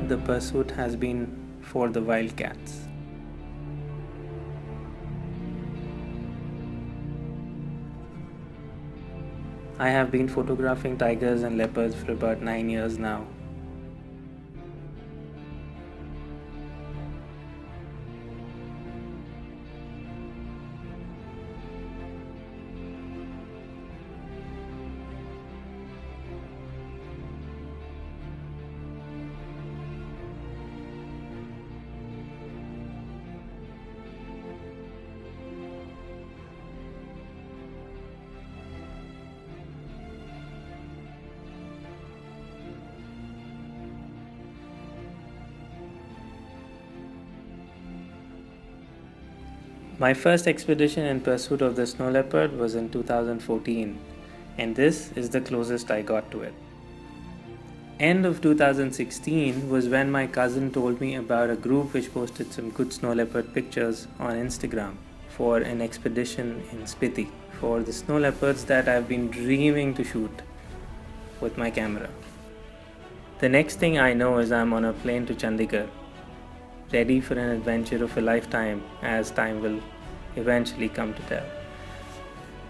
the pursuit has been for the wildcats. I have been photographing tigers and leopards for about 9 years now. My first expedition in pursuit of the snow leopard was in 2014, and this is the closest I got to it. End of 2016 was when my cousin told me about a group which posted some good snow leopard pictures on Instagram for an expedition in Spiti for the snow leopards that I've been dreaming to shoot with my camera. The next thing I know is I'm on a plane to Chandigarh, ready for an adventure of a lifetime, as time will eventually come to tell.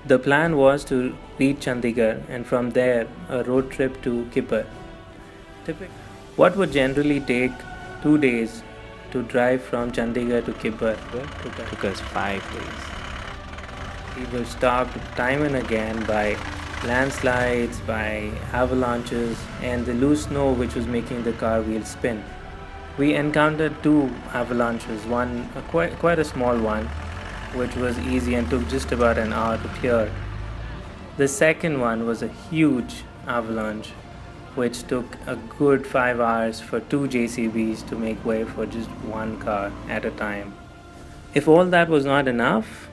The plan was to reach Chandigarh and from there a road trip to Kibber. What would generally take 2 days to drive from Chandigarh to Kibber took us 5 days. We were stopped time and again by landslides, by avalanches, and the loose snow which was making the car wheels spin. We encountered 2 avalanches, one quite a small one, which was easy and took just about an hour to clear. The second one was a huge avalanche, which took a good 5 hours for 2 JCBs to make way for just one car at a time. If all that was not enough,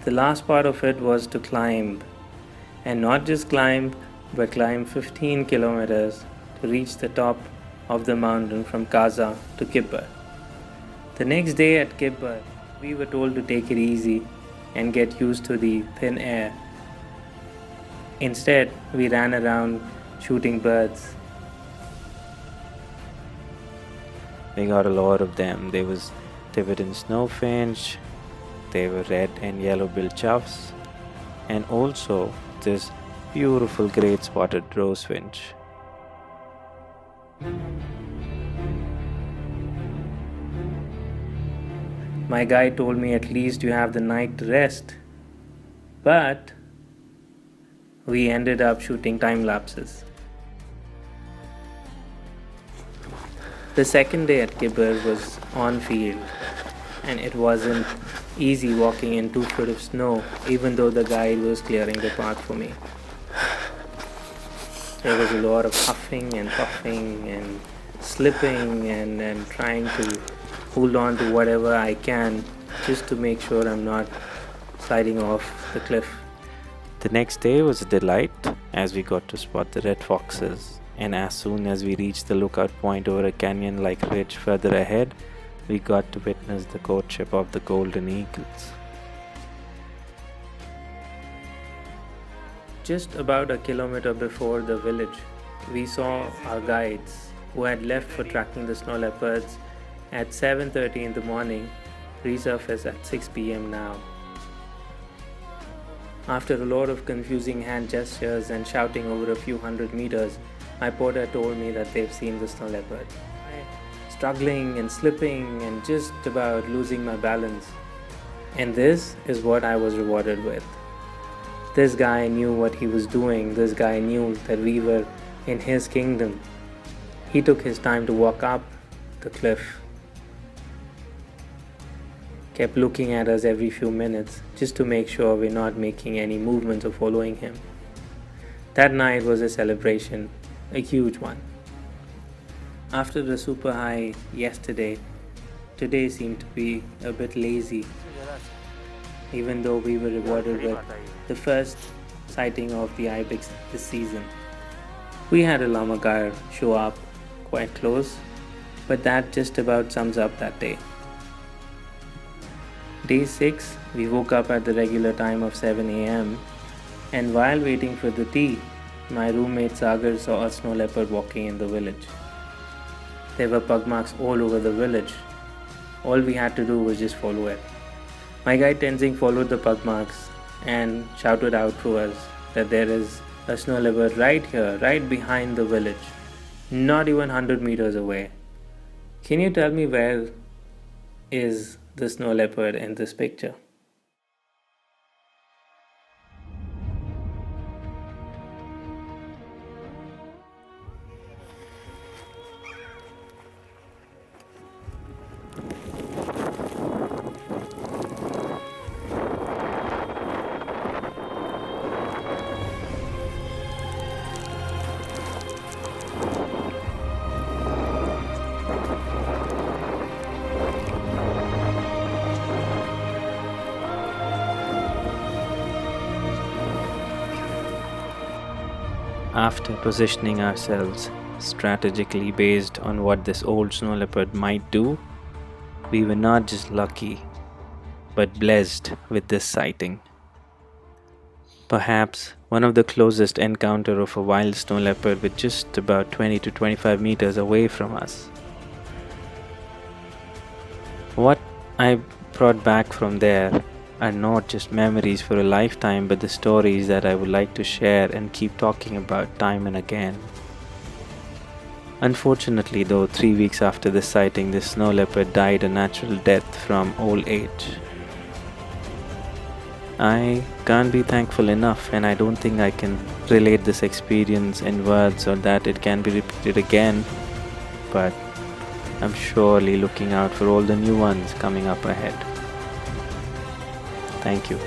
the last part of it was to climb, and not just climb, but climb 15 kilometers to reach the top of the mountain from Kaza to Kibber. The next day at Kibber, we were told to take it easy and get used to the thin air. Instead, we ran around shooting birds. We got a lot of them. There was Tibetan snowfinch, there were red and yellow-billed choughs, and also this beautiful great spotted rosefinch. My guide told me at least you have the night to rest, but we ended up shooting time lapses. The second day at Kibber was on field, and it wasn't easy walking in 2 foot of snow, even though the guide was clearing the path for me. There was a lot of huffing and puffing and slipping and trying to hold on to whatever I can just to make sure I'm not sliding off the cliff. The next day was a delight as we got to spot the red foxes, and as soon as we reached the lookout point over a canyon-like ridge further ahead, we got to witness the courtship of the golden eagles. Just about a kilometer before the village, we saw our guides who had left for tracking the snow leopards at 7:30 in the morning resurface at 6 p.m. now. After a lot of confusing hand gestures and shouting over a few hundred meters, my porter told me that they've seen the snow leopard. Struggling and slipping and just about losing my balance. And this is what I was rewarded with. This guy knew what he was doing. This guy knew that we were in his kingdom. He took his time to walk up the cliff. Kept looking at us every few minutes just to make sure we're not making any movements or following him. That night was a celebration, a huge one. After the super high yesterday, today seemed to be a bit lazy, even though we were rewarded with the first sighting of the ibex this season. We had a lammergeier show up quite close, but that just about sums up that day. Day 6, we woke up at the regular time of 7 a.m. and while waiting for the tea, my roommate Sagar saw a snow leopard walking in the village. There were pug marks all over the village. All we had to do was just follow it. My guide Tenzing followed the pug marks and shouted out to us that there is a snow leopard right here, right behind the village, not even 100 meters away. Can you tell me where is the snow leopard in this picture? After positioning ourselves strategically based on what this old snow leopard might do, we were not just lucky, but blessed with this sighting. Perhaps one of the closest encounter of a wild snow leopard with just about 20 to 25 meters away from us. What I brought back from there are not just memories for a lifetime, but the stories that I would like to share and keep talking about time and again. Unfortunately though, 3 weeks after the sighting, this snow leopard died a natural death from old age. I can't be thankful enough, and I don't think I can relate this experience in words or that it can be repeated again, but I'm surely looking out for all the new ones coming up ahead. Thank you.